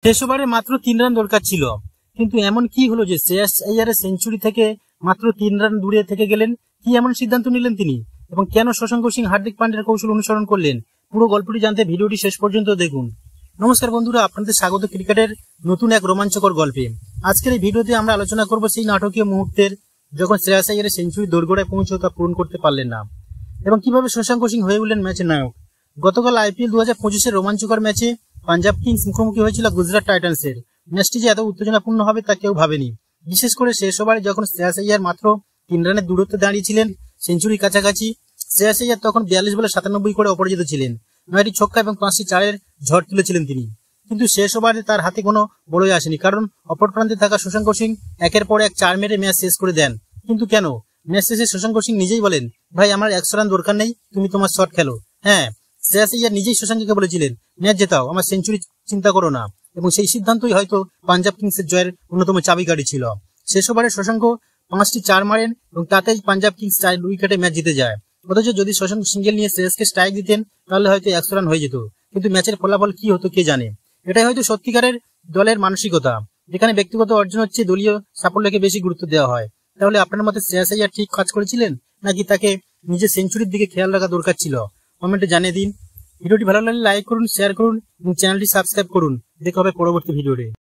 শেষ ওভারে মাত্র 3 রান দরকার ছিল, কিন্তু এমন কি হলো যে শ্রেয়াস আইয়ারের সেঞ্চুরি থেকে মাত্র 3 রান দূরে থেকে গেলেন? কি এমন সিদ্ধান্ত নিলেন তিনি, এবং কেন শশাঙ্ক সিং হার্দিক পান্ডের কৌশল অনুসরণ করলেন? পুরো গল্পটি জানতে ভিডিওটি শেষ পর্যন্ত দেখুন। নমস্কার বন্ধুরা, আপনাদের স্বাগত ক্রিকেটের নতুন এক রোমাঞ্চকর গল্পে। আজকের এই ভিডিওতে আমরা আলোচনা করব সেই নাটকীয় মুহূর্তের যখন শ্রেয়াস আইয়ারের সেঞ্চুরি দোরগোড়ায় পৌঁছেও তা পূরণ করতে পারলেন না, এবং কিভাবে শশাঙ্ক সিং হয়ে উঠলেন ম্যাচের নায়ক। গতকাল আইপিএল 2025-এর রোমাঞ্চকর ম্যাচে পাঞ্জাব কিংস মুখোমুখি হয়েছিল গুজরাট টাইটান্সের। ম্যাচটি যে এত উত্তেজনাপূর্ণ হবে তা কেউ ভাবেনি, বিশেষ করে শেষ ওভারে যখন শ্রেয়াস আইয়ার মাত্র 3 রানের দূরত্বে দাঁড়িয়েছিলেন সেঞ্চুরির কাছাকাছি। শ্রেয়াস আইয়ার তখন 42 বলে 97 করে অপরাজিত ছিলেন। 9টি ছক্কা এবং 5টি চারের ঝড় তুলেছিলেন তিনি, কিন্তু শেষ ওভারে তার হাতে কোনো বড়ই আসেনি, কারণ অপর প্রান্তে থাকা শশাঙ্ক সিং একের পর এক 4 মেরে ম্যাচ শেষ করে দেন। কিন্তু কেন? ম্যাচ শেষে শশাঙ্ক সিং নিজেই বলেন, ভাই আমার 100 রান দরকার নেই, তুমি তোমার শট খেলো। হ্যাঁ, শ্রেয়াস আইয়ার নিজেই শশাঙ্ককে বলেছিলেন, ম্যাচ জেতাও, আমার সেঞ্চুরি চিন্তা করো না, এবং সেই সিদ্ধান্তই হয়তো পাঞ্জাব কিংসের জয়ের অন্যতম চাবিকাঠি ছিল। শেষ ওভারে শশাঙ্ক 5টি চার মারেন এবং তাতেই পাঞ্জাব কিংস 4 উইকেটে ম্যাচ জিতে যায়। অথচ যদি শশাঙ্ক সিঙ্গেল নিয়ে শ্রেয়াসকে স্ট্রাইক দিতেন তাহলে হয়তো 100 রান হয়ে যেত, কিন্তু ম্যাচের ফলাফল কি হতো কে জানে। এটাই হয়তো সত্যিকারের দলের মানসিকতা, যেখানে ব্যক্তিগত অর্জন হচ্ছে দলীয় সাফল্যকে বেশি গুরুত্ব দেওয়া হয়। তাহলে আপনার মতে শ্রেয়াস আইয়ার ঠিক কাজ করেছিলেন, নাকি তাকে নিজের সেঞ্চুরির দিকে খেয়াল রাখা দরকার ছিল? কমেন্টে জানিয়ে দিন। ভিডিওটি ভালো লাগলে লাইক করুন, শেয়ার করুন এবং চ্যানেলটি সাবস্ক্রাইব করুন। দেখা হবে পরবর্তী ভিডিওতে।